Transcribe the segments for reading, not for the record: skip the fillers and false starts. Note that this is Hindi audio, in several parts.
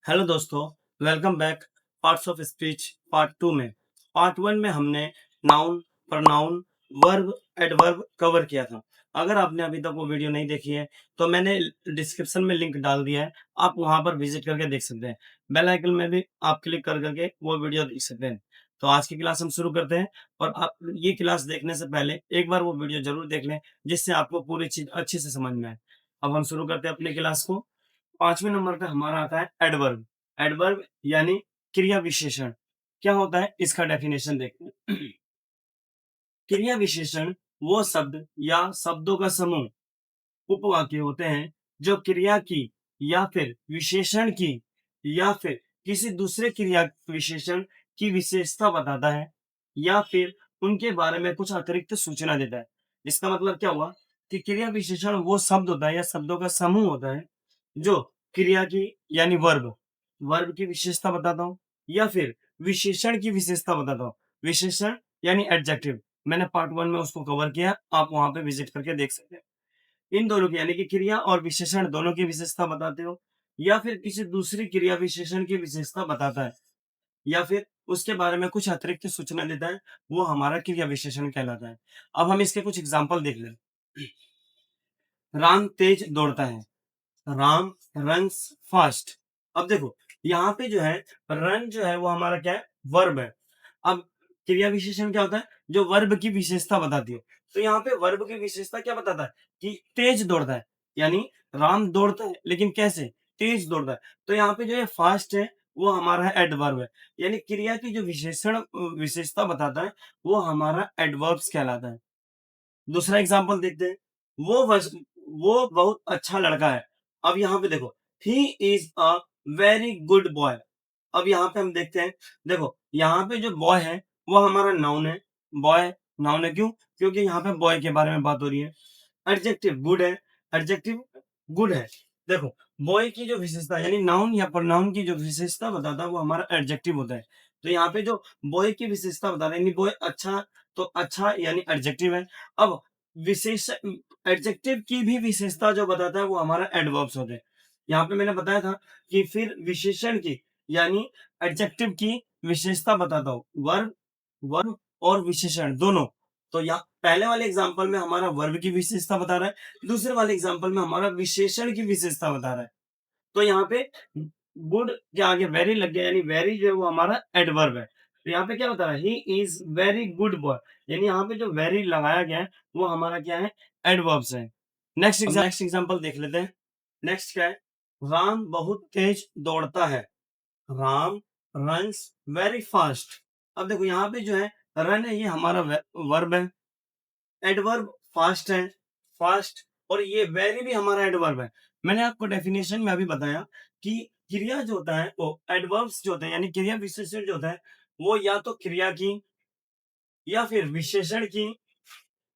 हेलो दोस्तों, welcome back. Parts of speech part 2 में पार्ट 1 में हमने noun, pronoun, verb, adverb cover किया था। अगर आपने अभी तक वो वीडियो नहीं देखी है तो मैंने डिस्क्रिप्शन में लिंक डाल दिया है, आप वहां पर विजिट करके देख सकते हैं। बेल आइकन में भी आप क्लिक कर करके वो वीडियो देख सकते हैं। तो आज की क्लास हम शुरू करते हैं, और आप ये क्लास देखने से पहले एक बार वो वीडियो जरूर देख लें, जिससे आपको पूरी चीज अच्छे से समझ में आए। अब हम शुरू करते हैं अपनी क्लास को। 5वें नंबर पे हमारा आता है एडवर्ब। एडवर्ब यानी क्रिया विशेषण। क्या होता है इसका डेफिनेशन देखते हैं। क्रिया विशेषण वो शब्द या शब्दों का समूह, उपवाक्य होते हैं जो क्रिया की या फिर विशेषण की या फिर किसी दूसरे क्रिया विशेषण की विशेषता बताता है, या फिर उनके बारे में कुछ अतिरिक्त सूचना देता है। इसका मतलब क्या हुआ कि क्रिया विशेषण वो शब्द होता है या शब्दों का समूह होता है जो क्रिया की यानी वर्ब वर्ब की विशेषता बताता हूँ, या फिर विशेषण की विशेषता बताता हूँ। विशेषण यानी एडजेक्टिव, मैंने पार्ट 1 में उसको कवर किया, आप वहां पे विजिट करके देख सकते हैं। इन दोनों की यानी कि क्रिया और विशेषण दोनों की विशेषता बताते हो, या फिर किसी दूसरी क्रिया विशेषण की विशेषता बताता है, या फिर उसके बारे में कुछ अतिरिक्त सूचना देता है, वो हमारा क्रिया विशेषण कहलाता है। अब हम इसके कुछ एग्जाम्पल देख लें। राम तेज दौड़ता है। Ram runs fast. अब देखो, यहाँ पे जो है रन जो है वो हमारा क्या है, वर्ब है। अब क्रिया विशेषण क्या होता है, जो वर्ब की विशेषता बताती है। तो यहाँ पे वर्ब की विशेषता क्या बताता है कि तेज दौड़ता है, यानी राम दौड़ता है लेकिन कैसे, तेज दौड़ता है। तो यहाँ पे जो है फास्ट है वो हमारा एडवर्ब है, यानी क्रिया की जो विशेषण विशेषता बताता है वो हमारा एडवर्ब्स कहलाता है। दूसरा एग्जाम्पल देखते हैं। वो बहुत अच्छा लड़का है। अब यहाँ पे देखो, he is a very good boy. अब यहाँ पे हम देखते हैं, देखो यहाँ पे जो बॉय है वो हमारा नाउन है। बॉय नाउन है, क्यों? क्योंकि यहाँ पे बॉय के बारे में बात हो रही है। एडजेक्टिव गुड है। एडजेक्टिव गुड है। देखो, बॉय की जो विशेषता यानी नाउन या प्रोनाउन की जो विशेषता बताता है वो हमारा एडजेक्टिव होता है। तो यहाँ पे जो बॉय की विशेषता बता रहे हैं यानी बॉय अच्छा, तो अच्छा यानी एडजेक्टिव है। अब विशेष एडजेक्टिव की भी विशेषता जो बताता है वो हमारा एडवर्ब्स होते हैं। यहाँ पे मैंने बताया था कि फिर विशेषण की यानी एडजेक्टिव की विशेषता बताता हूँ, वर्ब वर्ब और विशेषण दोनों। तो यहाँ पहले वाले एग्जांपल में हमारा वर्ब की विशेषता बता रहा है, दूसरे वाले एग्जांपल में हमारा विशेषण की विशेषता बता रहा है। तो यहाँ पे गुड के आगे वेरी लग गया, यानी वेरी जो है वो हमारा एडवर्ब है। तो यहाँ पे क्या बता रहा है, he is very good boy, यानी यहाँ पे जो वेरी लगाया गया है वो हमारा क्या है, एडवर्ब्स है। नेक्स्ट एग्जांपल देख लेते हैं। नेक्स्ट क्या है, राम बहुत तेज दौड़ता है। Ram runs very fast. अब देखो यहाँ पे जो है रन है ये हमारा वर्ब है, एडवर्ब फास्ट है, फास्ट, और ये वेरी भी हमारा एडवर्ब है। मैंने आपको डेफिनेशन में अभी बताया कि क्रिया जो होता है वो एडवर्ब्स जो होते हैं यानी क्रिया विशेषण जो होता है वो या तो क्रिया की या फिर विशेषण की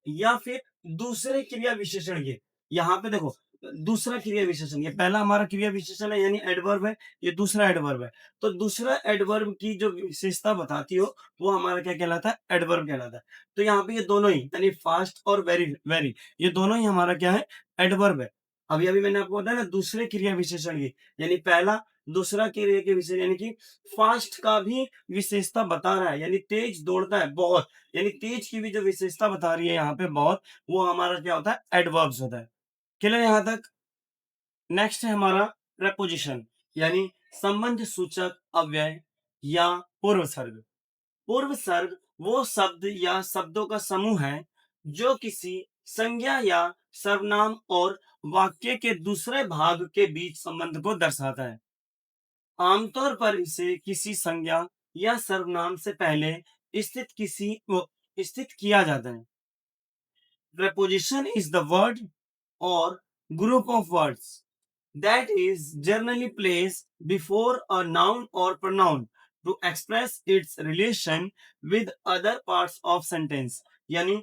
या फिर दूसरे क्रिया विशेषण के। यहाँ पे देखो, दूसरा क्रिया विशेषण, ये पहला हमारा क्रिया विशेषण है यानी एडवर्ब है, ये दूसरा एडवर्ब है। तो दूसरा एडवर्ब की जो विशेषता बताती हो वो हमारा क्या कहलाता है, एडवर्ब कहलाता है। तो यहाँ पे ये दोनों ही यानी फास्ट और वेरी वेरी, ये दोनों ही हमारा क्या है, एडवर्ब है। अभी अभी मैंने आपको बताया ना दूसरे क्रिया विशेषण की, यानी पहला दूसरा क्रिया के विशेषण यानी कि फास्ट का भी विशेषता बता रहा है, यानी तेज दौड़ता है बहुत, यानी तेज की भी जो विशेषता बता रही है यहाँ पे बहुत, वो हमारा क्या होता है, एडवर्ब्स होता है। क्लियर यहाँ तक? नेक्स्ट है हमारा प्रेपोजिशन, यानी संबंध सूचक अव्यय या पूर्व सर्ग। पूर्व सर्ग वो शब्द या शब्दों का समूह है जो किसी संज्ञा या सर्वनाम और वाक्य के दूसरे भाग के बीच संबंध को दर्शाता है। आमतौर पर इसे किसी संज्ञा या सर्वनाम से पहले स्थित किया जाता है। Preposition is the word or group of words that is generally placed before a noun or pronoun to express its relation with other parts of sentence। यानी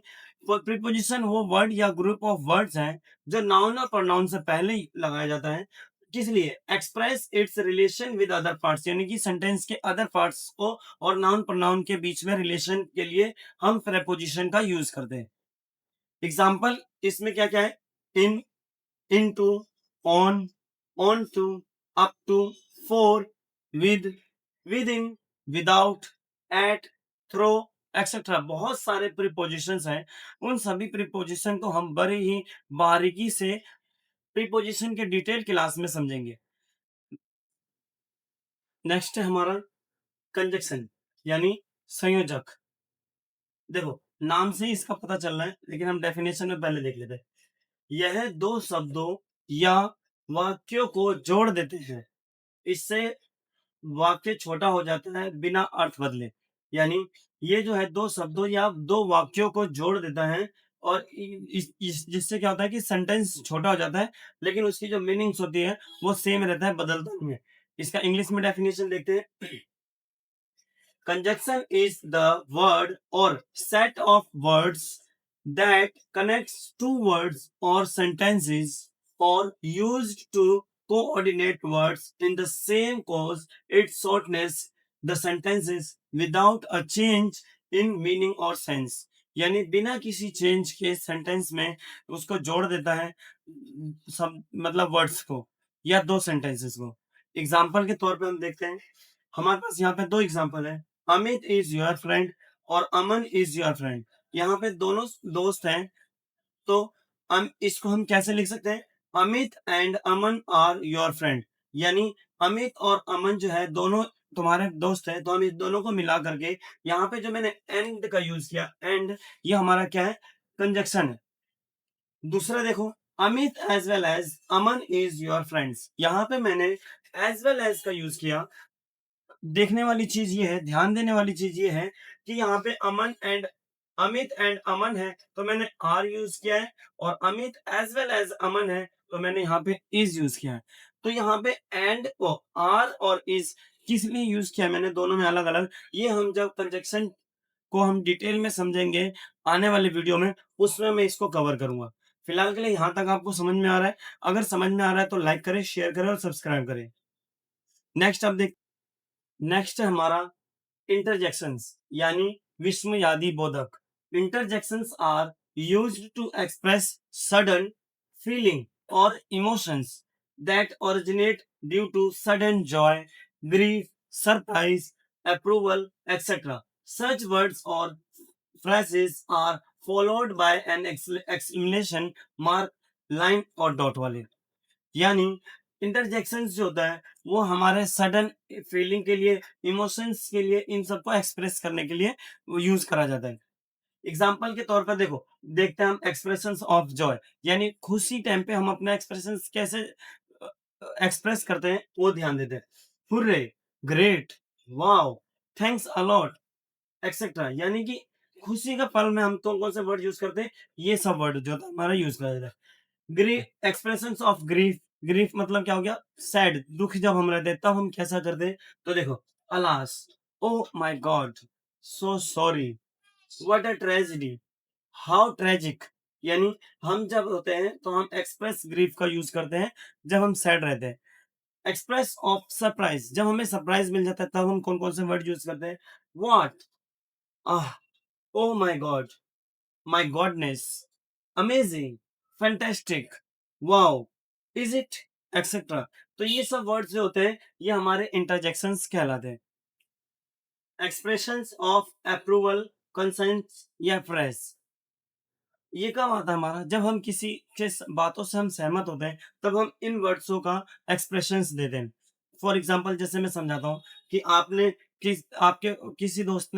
प्रीपोजिशन वो वर्ड या ग्रुप ऑफ वर्ड्स हैं जो नाउन और प्रोनाउन से पहले ही लगाया जाता है, किस लिए, express it's relation with other parts, यानी कि सेंटेंस के अदर पार्ट्स को और नाउन प्रोनाउन के बीच में रिलेशन के लिए हम प्रेपोजिशन का यूज करते हैं। एग्जाम्पल इसमें क्या क्या है, in, into, onto, up to, for, with, with in, without, at, through, etcetera. बहुत सारे प्रीपोजिशंस हैं। उन सभी प्रीपोजिशन को हम बड़े ही बारीकी से प्रीपोजिशन के डिटेल क्लास में समझेंगे। नेक्स्ट है हमारा कंजक्शन यानी संयोजक। देखो नाम से ही इसका पता चल रहा है, लेकिन हम डेफिनेशन में पहले देख लेते हैं। यह दो शब्दों या वाक्यों को जोड़ देते हैं, इससे वाक्य छोटा हो जाता है बिना अर्थ बदले। यानी ये जो है दो शब्दों या दो वाक्यों को जोड़ देता है, और जिससे क्या होता है कि सेंटेंस छोटा हो जाता है, लेकिन उसकी जो मीनिंग्स होती है वो सेम रहता है, बदलता नहीं है। इसका इंग्लिश में डेफिनेशन देखते हैं। Conjunction is the word or set of words that connects two words or sentences or used to coordinate words in the same cause its shortness the sentences without a change in meaning or sense। यानी बिना किसी चेंज के सेंटेंस में उसको जोड़ देता है, सब मतलब वर्ड्स को या दो सेंटेंसेस को। एग्जाम्पल के तौर पे हम देखते हैं, हमारे पास यहाँ पे दो एग्जाम्पल है। अमित इज योर फ्रेंड और अमन इज योर फ्रेंड। यहाँ पे दोनों दोस्त हैं, तो इसको हम कैसे लिख सकते हैं? Amit and Aman are your friend. यानी अमित और अमन जो है दोनों तुम्हारे दोस्त है, तो हम इस दोनों को मिला करके यहाँ पे जो मैंने एंड का यूज किया, एंड ये हमारा क्या है? कंजक्शन है। दूसरा देखो, Amit as well as Aman is your friends. यहाँ पे मैंने एज वेल एज का यूज किया। देखने वाली चीज ये है, ध्यान देने वाली चीज ये है कि यहाँ पे अमित एंड अमन है, तो मैंने आर यूज किया है, और अमित एज वेल एज अमन है, तो मैंने यहाँ पे इज यूज किया है। तो यहाँ पे एंड को आर और इज किस लिए यूज किया है मैंने दोनों में अलग अलग, ये हम जब कंजक्शन को हम डिटेल में समझेंगे आने वाले वीडियो में, उसमें मैं इसको कवर करूंगा। फिलहाल के लिए यहाँ तक आपको समझ में आ रहा है? अगर समझ में आ रहा है तो लाइक करें, शेयर करें और सब्सक्राइब करें। नेक्स्ट अब देख नेक्स्ट है हमारा इंटरजेक्शंस यानी विस्मयादि बोधक। Interjections are used to express sudden feeling और emotions that originate due to sudden joy, grief, surprise, approval, etcetera. Such words और phrases are followed by an exclamation mark, line और डॉट वाले। यानी इंटरजेक्शन जो होता है वो हमारे सडन फीलिंग के लिए, इमोशंस के लिए, इन सबको एक्सप्रेस करने के लिए वो यूज करा जाता है। एग्जाम्पल के तौर पर देखो, देखते हैं हम एक्सप्रेशंस ऑफ जॉय, यानी खुशी टाइम पे हम अपना एक्सप्रेशंस कैसे एक्सप्रेस करते हैं वो ध्यान देते हैं। Hurray, great, wow, thanks a lot, etcetera. यानी कि खुशी का पल में हम कौन कौन से वर्ड यूज करते हैं, ये सब वर्ड जो होता है हमारा यूज करा जाता है। Grief, expressions of grief. Grief मतलब क्या हो गया? सैड, दुख जब हम रहते हैं तब हम कैसा करते हैं? तो देखो, alas, oh my God, so sorry, what a tragedy, how tragic. यानी हम जब होते हैं तो हम एक्सप्रेस ग्रीफ का यूज करते हैं जब हम सैड रहते हैं। एक्सप्रेस ऑफ सरप्राइज, जब हमें सरप्राइज मिल जाता है तब हम कौन कौन से वर्ड यूज करते हैं? What, ah, oh my God, my goodness, amazing, fantastic, wow, is it, etcetera. तो ये सब वर्ड्स जो होते हैं ये हमारे इंटरजेक्शंस कहलाते हैं। एक्सप्रेशंस ऑफ अप्रूवल, कंसेंट या प्रेस, ये कब आता है हमारा? जब हम किसी के बातों से हम सहमत होते हैं तब हम इन वर्ड्सों का एक्सप्रेशंस देते हैं। फॉर एग्जाम्पल जैसे मैं समझाता हूँ कि आपने आपके किसी दोस्त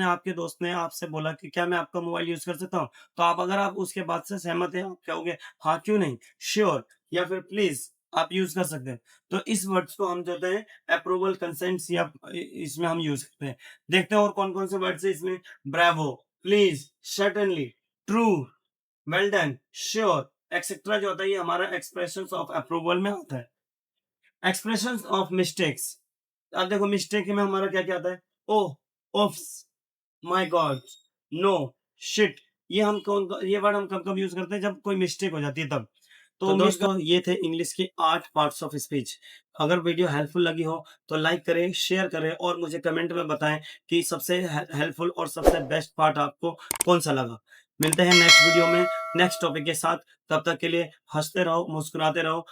ने आपसे बोला कि क्या मैं आपका मोबाइल यूज कर सकता हूँ, तो आप अगर आप उसके बात से सहमत हैं, आप कहोगे हाँ क्यों नहीं, श्योर, या फिर प्लीज आप यूज कर सकते हैं। तो इस वर्ड्स को हम जो होते हैं अप्रूवल, कंसेंट्स या इसमें हम यूज करते हैं। देखते हैं और कौन कौन से वर्ड्स है इसमें। Bravo, please, certainly, true, well done, sure, etcetera जो होता है ये हमारा एक्सप्रेशंस ऑफ अप्रूवल में आता है। एक्सप्रेशंस ऑफ मिस्टेक्स, अब देखो मिस्टेक में हमारा क्या क्या आता है? ओह, ओफ्स, माय गॉड, नो, शिट। ये वर्ड हम कब कब यूज करते हैं? जब कोई मिस्टेक हो जाती है तब। तो दोस्तों ये थे इंग्लिश के 8 पार्ट्स ऑफ स्पीच। अगर वीडियो हेल्पफुल लगी हो तो लाइक करें, शेयर करें और मुझे कमेंट में बताएं कि सबसे हेल्पफुल और सबसे बेस्ट पार्ट आपको कौन सा लगा। मिलते हैं नेक्स्ट वीडियो में नेक्स्ट टॉपिक के साथ। तब तक के लिए हंसते रहो, मुस्कुराते रहो